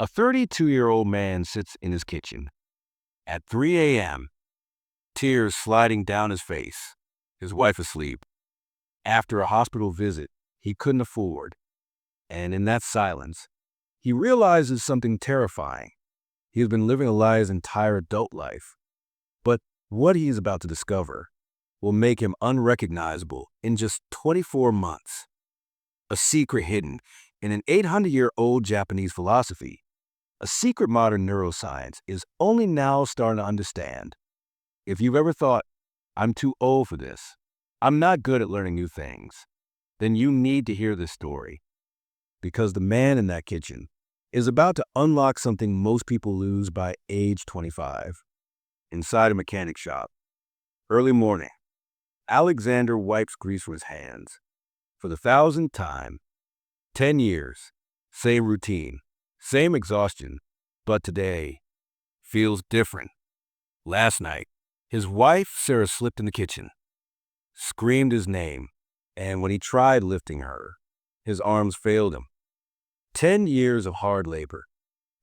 A 32-year-old man sits in his kitchen at 3 a.m., tears sliding down his face, his wife asleep, after a hospital visit he couldn't afford. And in that silence, he realizes something terrifying. He has been living a lie his entire adult life. But what he is about to discover will make him unrecognizable in just 24 months. A secret hidden in an 800-year-old Japanese philosophy. A secret modern neuroscience is only now starting to understand. If you've ever thought, I'm too old for this, I'm not good at learning new things, then you need to hear this story. Because the man in that kitchen is about to unlock something most people lose by age 25. Inside a mechanic shop, early morning, Alexander wipes grease from his hands. For the 1,000th time, 10 years, same routine, same exhaustion, but today feels different. Last night, his wife, Sarah, slipped in the kitchen, screamed his name, and when he tried lifting her, his arms failed him. 10 years of hard labor,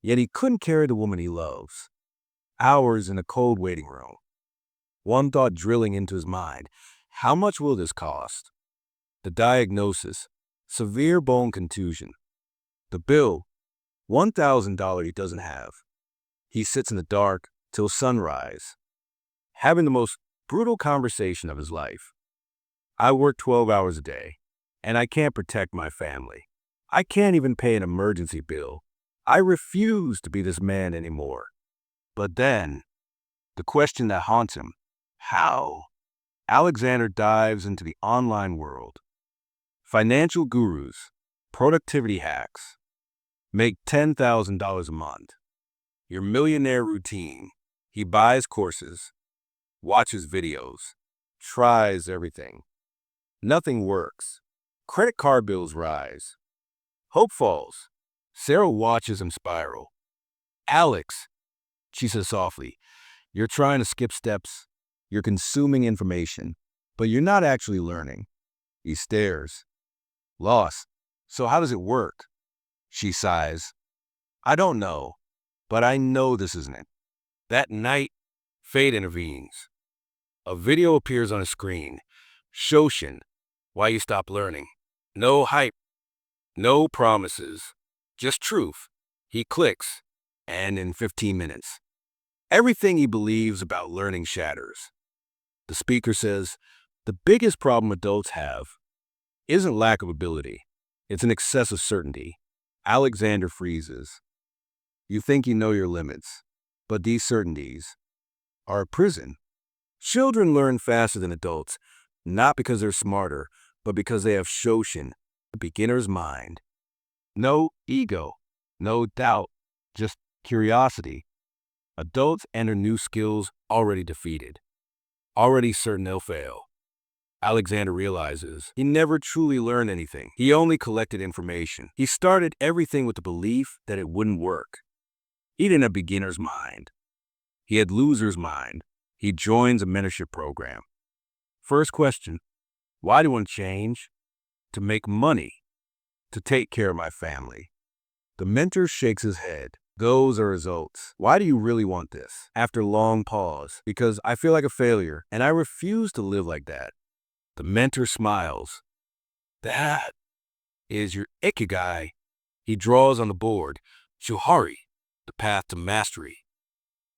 yet he couldn't carry the woman he loves. Hours in a cold waiting room. One thought drilling into his mind, how much will this cost? The diagnosis, severe bone contusion. The bill, $1,000 he doesn't have. He sits in the dark till sunrise, having the most brutal conversation of his life. I work 12 hours a day, and I can't protect my family. I can't even pay an emergency bill. I refuse to be this man anymore. But then, the question that haunts him, how? Alexander dives into the online world. Financial gurus, productivity hacks, make $10,000 a month. Your millionaire routine. He buys courses, watches videos, tries everything. Nothing works. Credit card bills rise. Hope falls. Sarah watches him spiral. Alex, she says softly, you're trying to skip steps. You're consuming information, but you're not actually learning. He stares. Lost. So how does it work? She sighs. I don't know, but I know this isn't it. That night, fate intervenes. A video appears on a screen. Shoshin, why you stop learning. No hype, no promises, just truth. He clicks, and in 15 minutes, everything he believes about learning shatters. The speaker says, the biggest problem adults have isn't lack of ability, it's an excess of certainty. Alexander freezes. You think you know your limits, but these certainties are a prison. Children learn faster than adults, not because they're smarter, but because they have Shoshin, the beginner's mind. No ego, no doubt, just curiosity. Adults enter new skills already defeated, already certain they'll fail. Alexander realizes he never truly learned anything. He only collected information. He started everything with the belief that it wouldn't work. He didn't have beginner's mind. He had loser's mind. He joins a mentorship program. First question, why do I want to change? To make money, to take care of my family. The mentor shakes his head. Those are results. Why do you really want this? After long pause, because I feel like a failure, and I refuse to live like that. The mentor smiles. That is your Ikigai. He draws on the board. Shuhari, the path to mastery.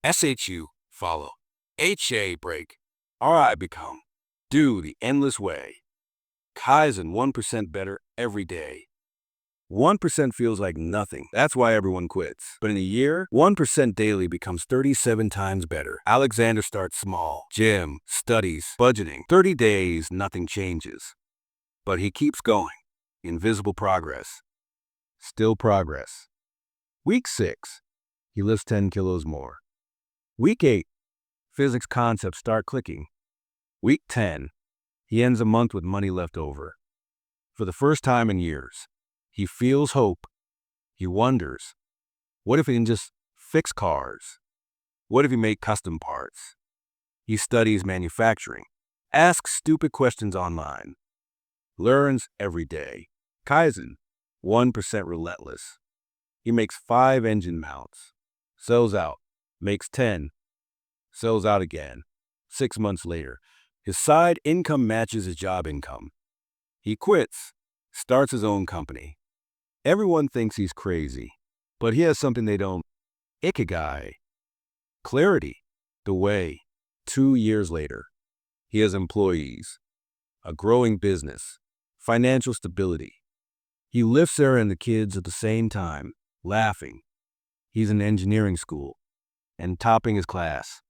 SHU, follow. HA, break. RI, become. Do the endless way. Kaizen, 1% better every day. 1% feels like nothing. That's why everyone quits. But in a year, 1% daily becomes 37 times better. Alexander starts small. Gym, studies, budgeting. 30 days, nothing changes. But he keeps going. Invisible progress. Still progress. Week 6, he lifts 10 kilos more. Week 8, physics concepts start clicking. Week 10, he ends a month with money left over. For the first time in years, he feels hope. He wonders, what if he can just fix cars? What if he made custom parts? He studies manufacturing, asks stupid questions online, learns every day. Kaizen, 1% relentless. He makes 5 engine mounts, sells out, makes 10, sells out again. 6 months later, his side income matches his job income. He quits, starts his own company. Everyone thinks he's crazy, but he has something they don't. Ikigai. Clarity. The way. 2 years later, he has employees, a growing business, financial stability. He lifts Sarah and the kids at the same time, laughing. He's in engineering school and topping his class.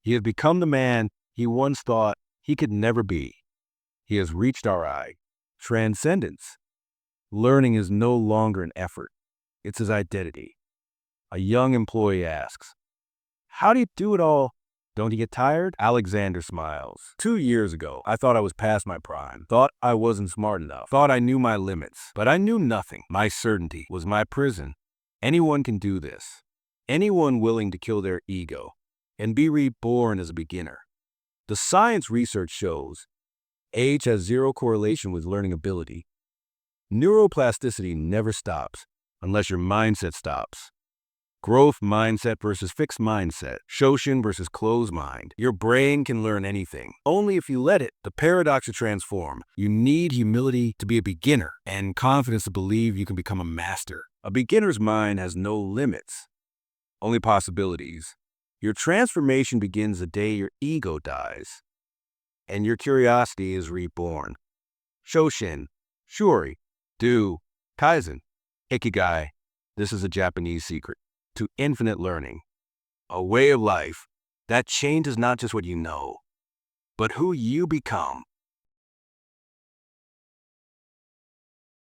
He has become the man he once thought he could never be. He has reached our transcendence. Learning is no longer an effort. It's his identity. A young employee asks, "How do you do it all? Don't you get tired?" Alexander smiles. 2 years ago, I thought I was past my prime. Thought I wasn't smart enough. Thought I knew my limits. But I knew nothing. My certainty was my prison. Anyone can do this. Anyone willing to kill their ego and be reborn as a beginner. The science research shows age has zero correlation with learning ability. Neuroplasticity never stops unless your mindset stops. Growth mindset versus fixed mindset. Shoshin versus closed mind. Your brain can learn anything, only if you let it. The paradox to transform. You need humility to be a beginner and confidence to believe you can become a master. A beginner's mind has no limits, only possibilities. Your transformation begins the day your ego dies and your curiosity is reborn. Shoshin, Shuri, Do, Kaizen, Ikigai. This is a Japanese secret to infinite learning. A way of life that changes not just what you know, but who you become.